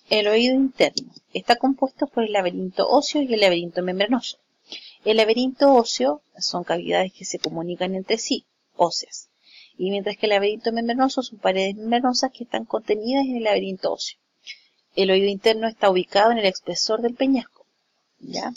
El oído interno está compuesto por el laberinto óseo y el laberinto membranoso. El laberinto óseo son cavidades que se comunican entre sí, óseas, y mientras que el laberinto membranoso son paredes membranosas que están contenidas en el laberinto óseo. El oído interno está ubicado en el espesor del peñasco, ¿ya?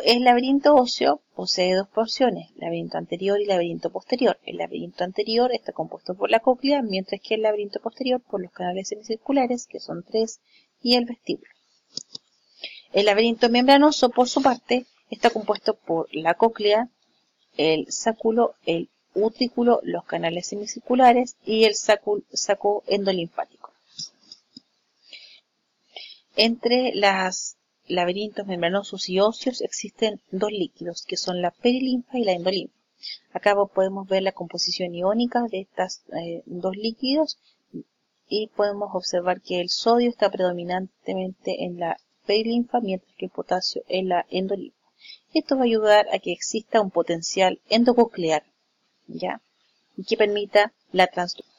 El laberinto óseo posee dos porciones, laberinto anterior y laberinto posterior. El laberinto anterior está compuesto por la cóclea, mientras que el laberinto posterior por los canales semicirculares, que son 3, y el vestíbulo. El laberinto membranoso, por su parte, está compuesto por la cóclea, el sáculo, el utrículo, los canales semicirculares y el saco endolinfático. Entre los laberintos membranosos y óseos existen dos líquidos, que son la perilinfa y la endolinfa. Acá podemos ver la composición iónica de estos dos líquidos y podemos observar que el sodio está predominantemente en la perilinfa, mientras que el potasio en la endolinfa. Esto va a ayudar a que exista un potencial endococlear, ¿ya? Y que permita la transducción.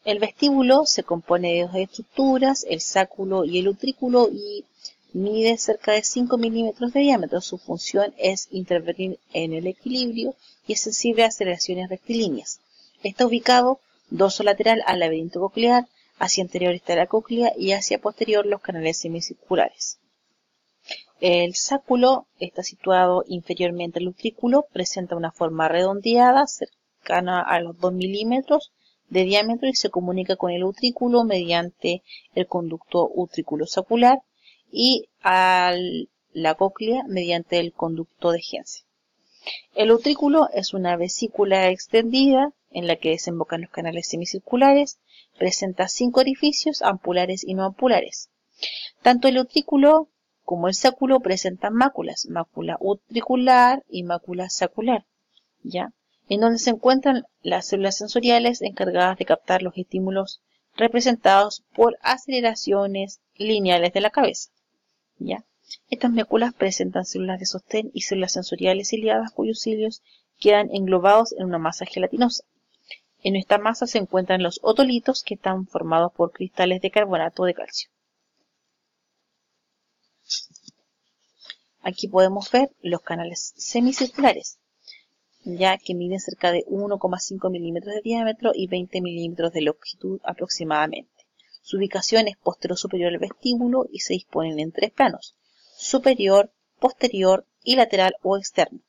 El vestíbulo se compone de dos estructuras, el sáculo y el utrículo, y mide cerca de 5 milímetros de diámetro. Su función es intervenir en el equilibrio y es sensible a aceleraciones rectilíneas. Está ubicado dorsolateral al laberinto coclear, hacia anterior está la cóclea y hacia posterior los canales semicirculares. El sáculo está situado inferiormente al utrículo, presenta una forma redondeada cercana a los 2 milímetros de diámetro y se comunica con el utrículo mediante el conducto utrículo-sacular y a la cóclea mediante el conducto de Hense. El utrículo es una vesícula extendida en la que desembocan los canales semicirculares, presenta 5 orificios, ampulares y no ampulares. Tanto el utrículo como el sáculo presentan máculas, mácula utricular y mácula sacular, ¿ya? En donde se encuentran las células sensoriales encargadas de captar los estímulos representados por aceleraciones lineales de la cabeza, ¿ya? Estas máculas presentan células de sostén y células sensoriales ciliadas cuyos cilios quedan englobados en una masa gelatinosa. En esta masa se encuentran los otolitos, que están formados por cristales de carbonato de calcio. Aquí podemos ver los canales semicirculares, ya que miden cerca de 1,5 milímetros de diámetro y 20 milímetros de longitud aproximadamente. Su ubicación es posterior-superior al vestíbulo y se disponen en 3 planos: superior, posterior y lateral o externo.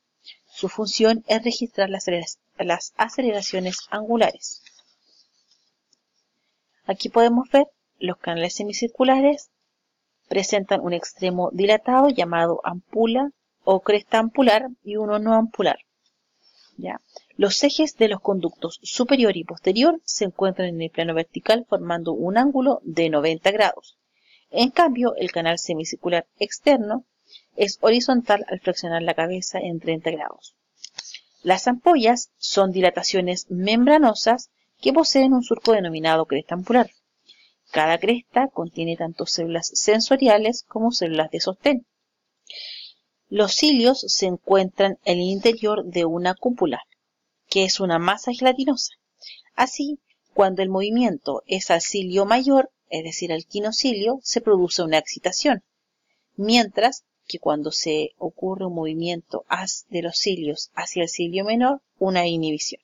Su función es registrar las aceleraciones angulares. Aquí podemos ver los canales semicirculares. Presentan un extremo dilatado llamado ampula o cresta ampular y uno no ampular, ¿ya? Los ejes de los conductos superior y posterior se encuentran en el plano vertical formando un ángulo de 90 grados. En cambio, el canal semicircular externo es horizontal al flexionar la cabeza en 30 grados. Las ampollas son dilataciones membranosas que poseen un surco denominado cresta ampular. Cada cresta contiene tanto células sensoriales como células de sostén. Los cilios se encuentran en el interior de una cúpula, que es una masa gelatinosa. Así, cuando el movimiento es al cilio mayor, es decir, al quinocilio, se produce una excitación, mientras que cuando se ocurre un movimiento de los cilios hacia el cilio menor, una inhibición.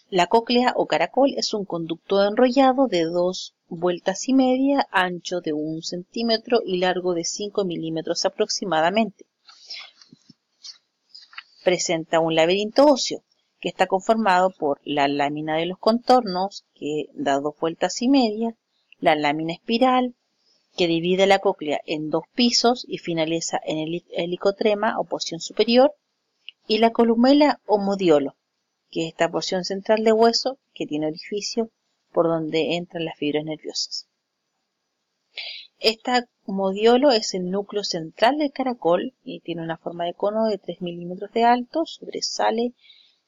La cóclea o caracol es un conducto enrollado de 2,5 vueltas, ancho de 1 centímetro y largo de 5 milímetros aproximadamente. Presenta un laberinto óseo que está conformado por la lámina de los contornos, que da 2,5 vueltas, la lámina espiral, que divide la cóclea en 2 pisos y finaliza en el helicotrema o porción superior, y la columela o modiolo, que es esta porción central de hueso que tiene orificio por donde entran las fibras nerviosas. Esta modiolo es el núcleo central del caracol y tiene una forma de cono de 3 milímetros de alto, sobresale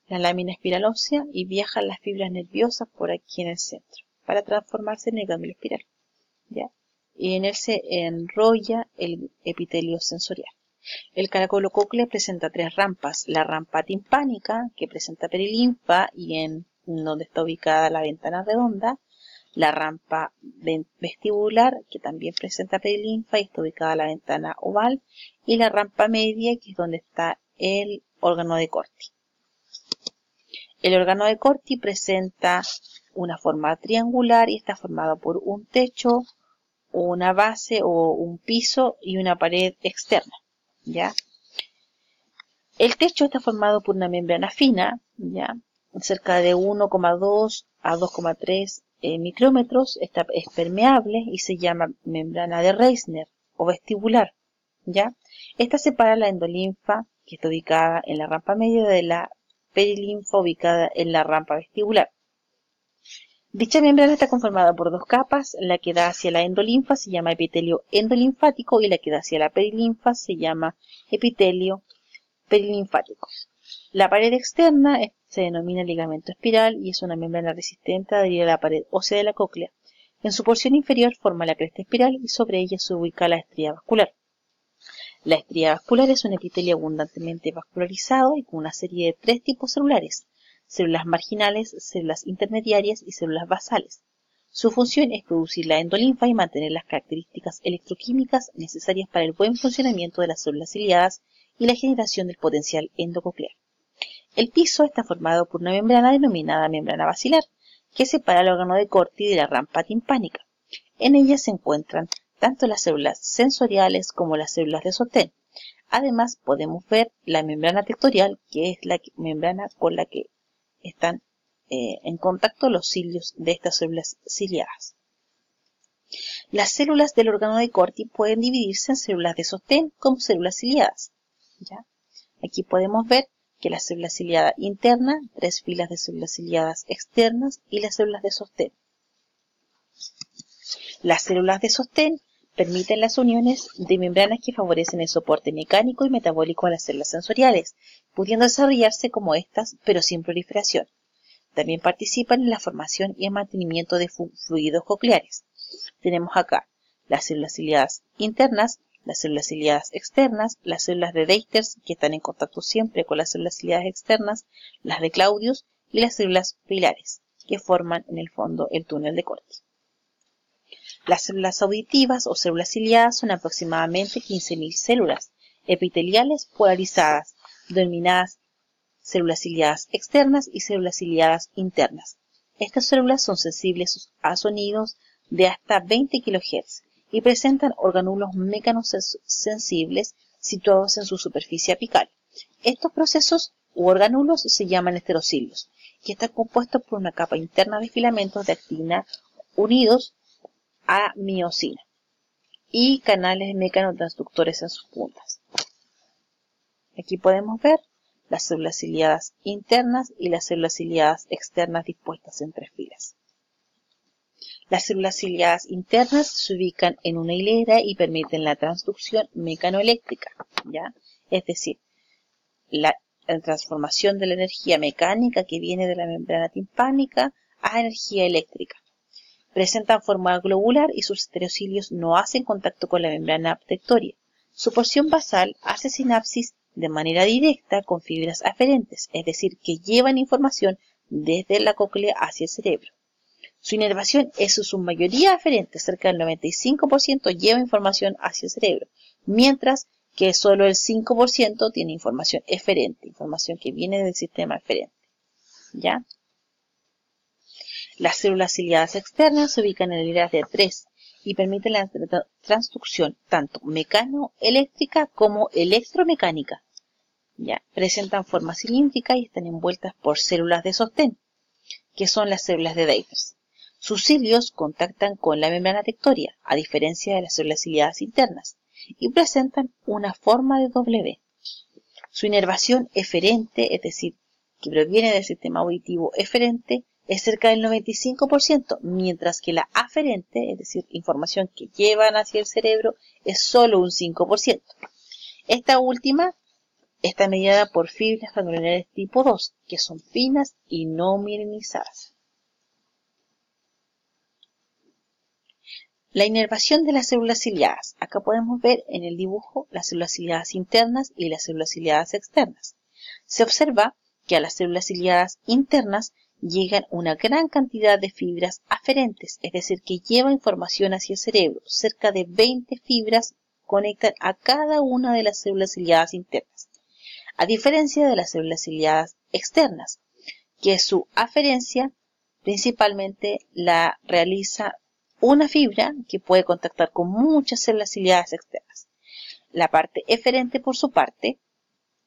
la lámina espiral ósea y viajan las fibras nerviosas por aquí en el centro para transformarse en el ganglio espiral, ¿ya? Y en él se enrolla el epitelio sensorial. El caracol o cóclea presenta 3 rampas: la rampa timpánica, que presenta perilinfa y en donde está ubicada la ventana redonda; la rampa vestibular, que también presenta perilinfa y está ubicada en la ventana oval, y la rampa media, que es donde está el órgano de Corti. El órgano de Corti presenta una forma triangular y está formado por un techo, una base o un piso y una pared externa, ¿ya? El techo está formado por una membrana fina, ¿ya? Cerca de 1,2 a 2,3 micrómetros, es permeable y se llama membrana de Reissner o vestibular, ¿ya? Esta separa la endolinfa, que está ubicada en la rampa media, de la perilinfa ubicada en la rampa vestibular. Dicha membrana está conformada por dos capas, la que da hacia la endolinfa se llama epitelio endolinfático y la que da hacia la perilinfa se llama epitelio perilinfático. La pared externa se denomina ligamento espiral y es una membrana resistente adherida a la pared ósea de la cóclea. En su porción inferior forma la cresta espiral y sobre ella se ubica la estría vascular. La estría vascular es un epitelio abundantemente vascularizado y con una serie de tres tipos celulares: células marginales, células intermediarias y células basales. Su función es producir la endolinfa y mantener las características electroquímicas necesarias para el buen funcionamiento de las células ciliadas y la generación del potencial endococlear. El piso está formado por una membrana denominada membrana basilar, que separa el órgano de Corti de la rampa timpánica. En ella se encuentran tanto las células sensoriales como las células de sostén. Además, podemos ver la membrana tectorial, que es la membrana con la que están en contacto los cilios de estas células ciliadas. Las células del órgano de Corti pueden dividirse en células de sostén como células ciliadas, ¿ya? Aquí podemos ver que la célula ciliada interna, tres filas de células ciliadas externas y las células de sostén. Las células de sostén permiten las uniones de membranas que favorecen el soporte mecánico y metabólico a las células sensoriales, pudiendo desarrollarse como estas, pero sin proliferación. También participan en la formación y el mantenimiento de fluidos cocleares. Tenemos acá las células ciliadas internas, las células ciliadas externas, las células de Deiters, que están en contacto siempre con las células ciliadas externas, las de Claudius y las células pilares, que forman en el fondo el túnel de Corti. Las células auditivas o células ciliadas son aproximadamente 15.000 células epiteliales polarizadas, denominadas células ciliadas externas y células ciliadas internas. Estas células son sensibles a sonidos de hasta 20 kHz y presentan organulos mecanosensibles situados en su superficie apical. Estos procesos u organulos se llaman esterocilios y están compuestos por una capa interna de filamentos de actina unidos a miosina y canales mecanotransductores en sus puntas. Aquí podemos ver las células ciliadas internas y las células ciliadas externas dispuestas en tres filas. Las células ciliadas internas se ubican en una hilera y permiten la transducción mecanoeléctrica, ¿ya? Es decir, la transformación de la energía mecánica que viene de la membrana timpánica a energía eléctrica. Presentan forma globular y sus estereocilios no hacen contacto con la membrana tectoria. Su porción basal hace sinapsis de manera directa con fibras aferentes, es decir, que llevan información desde la cóclea hacia el cerebro. Su inervación es en su mayoría aferente, cerca del 95% lleva información hacia el cerebro, mientras que solo el 5% tiene información eferente, información que viene del sistema eferente, ¿ya? Las células ciliadas externas se ubican en hileras de 3 y permiten la transducción tanto mecanoeléctrica como electromecánica. ¿Ya? Presentan forma cilíndrica y están envueltas por células de sostén, que son las células de Deiters. Sus cilios contactan con la membrana tectoria, a diferencia de las células ciliadas internas, y presentan una forma de W. Su inervación eferente, es decir, que proviene del sistema auditivo eferente, es cerca del 95%, mientras que la aferente, es decir, información que llevan hacia el cerebro, es solo un 5%. Esta última está mediada por fibras granulares tipo 2, que son finas y no mielinizadas. La inervación de las células ciliadas. Acá podemos ver en el dibujo las células ciliadas internas y las células ciliadas externas. Se observa que a las células ciliadas internas llegan una gran cantidad de fibras aferentes, es decir, que lleva información hacia el cerebro. Cerca de 20 fibras conectan a cada una de las células ciliadas internas, a diferencia de las células ciliadas externas, que su aferencia principalmente la realiza una fibra que puede contactar con muchas células ciliadas externas. La parte eferente, por su parte,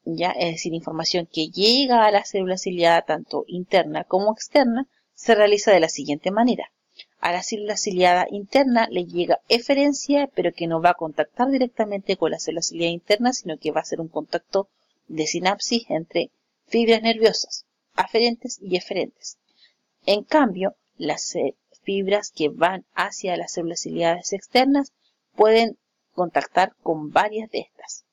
ya, es decir, información que llega a la célula ciliada tanto interna como externa, se realiza de la siguiente manera. A la célula ciliada interna le llega eferencia, pero que no va a contactar directamente con la célula ciliada interna, sino que va a ser un contacto de sinapsis entre fibras nerviosas, aferentes y eferentes. En cambio, las fibras que van hacia las células ciliadas externas pueden contactar con varias de estas.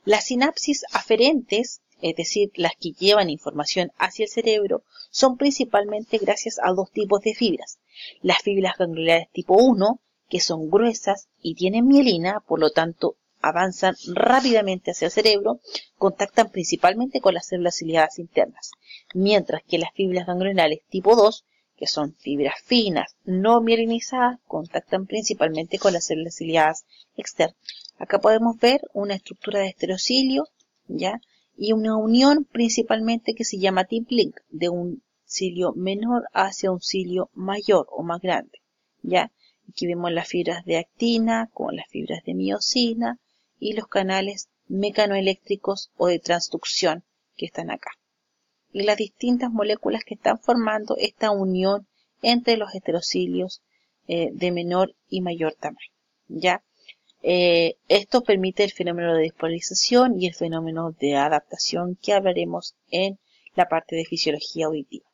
Las sinapsis aferentes, es decir, las que llevan información hacia el cerebro, son principalmente gracias a dos tipos de fibras. Las fibras gangliolares tipo 1, que son gruesas y tienen mielina, por lo tanto avanzan rápidamente hacia el cerebro, contactan principalmente con las células ciliadas internas, mientras que las fibras ganglionales tipo 2, que son fibras finas, no mielinizadas, contactan principalmente con las células ciliadas externas. Acá podemos ver una estructura de estereocilio, ¿ya? Y una unión principalmente que se llama tip link, de un cilio menor hacia un cilio mayor o más grande, ¿ya? Aquí vemos las fibras de actina con las fibras de miosina y los canales mecanoeléctricos o de transducción que están acá. Y las distintas moléculas que están formando esta unión entre los estereocilios de menor y mayor tamaño, ¿ya? Esto permite el fenómeno de despolarización y el fenómeno de adaptación que hablaremos en la parte de fisiología auditiva.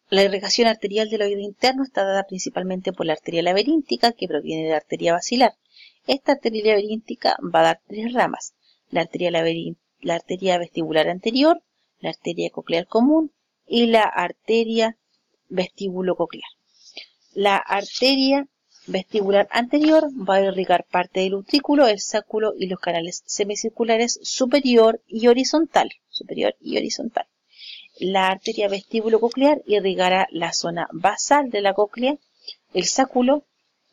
La irrigación arterial del oído interno está dada principalmente por la arteria laberíntica, que proviene de la arteria basilar. Esta arteria laberíntica va a dar tres ramas: la arteria vestibular anterior, la arteria coclear común y la arteria vestíbulo-coclear. La arteria vestibular anterior va a irrigar parte del utrículo, el sáculo y los canales semicirculares superior y horizontal. La arteria vestíbulo-coclear irrigará la zona basal de la cóclea, el sáculo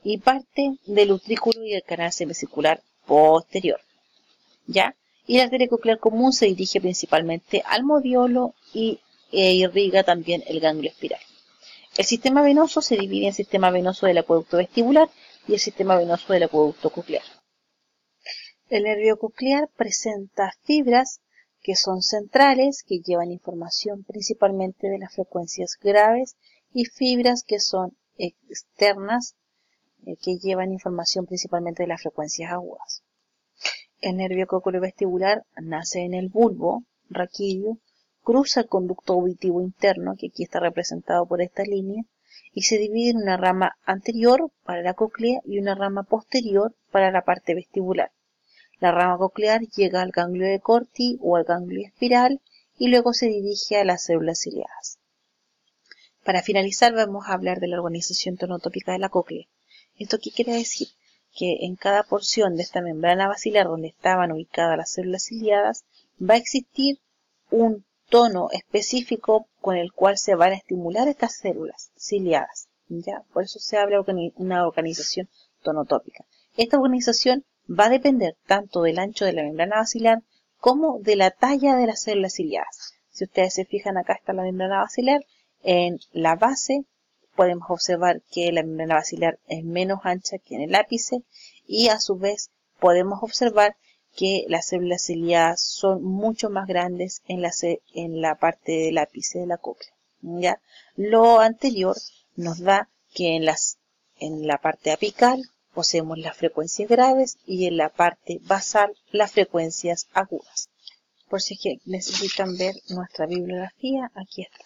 y parte del utrículo y el canal semicircular posterior, ¿ya? Y la arteria coclear común se dirige principalmente al modiolo e irriga también el ganglio espiral. El sistema venoso se divide en sistema venoso del acueducto vestibular y el sistema venoso del acueducto coclear. El nervio coclear presenta fibras que son centrales, que llevan información principalmente de las frecuencias graves, y fibras que son externas, que llevan información principalmente de las frecuencias agudas. El nervio cocleovestibular nace en el bulbo raquídeo, cruza el conducto auditivo interno, que aquí está representado por esta línea, y se divide en una rama anterior para la cóclea y una rama posterior para la parte vestibular. La rama coclear llega al ganglio de Corti o al ganglio espiral y luego se dirige a las células ciliadas. Para finalizar, vamos a hablar de la organización tonotópica de la cóclea. ¿Esto qué quiere decir? Que en cada porción de esta membrana basilar donde estaban ubicadas las células ciliadas va a existir un tono específico con el cual se van a estimular estas células ciliadas, ¿ya? Por eso se habla de una organización tonotópica. Esta organización va a depender tanto del ancho de la membrana basilar como de la talla de las células ciliadas. Si ustedes se fijan, acá está la membrana basilar. En la base podemos observar que la membrana basilar es menos ancha que en el ápice y a su vez podemos observar que las células ciliadas son mucho más grandes en la parte del ápice de la cóclea, ¿ya? Lo anterior nos da que en la parte apical poseemos las frecuencias graves y en la parte basal las frecuencias agudas. Por si necesitan ver nuestra bibliografía, aquí está.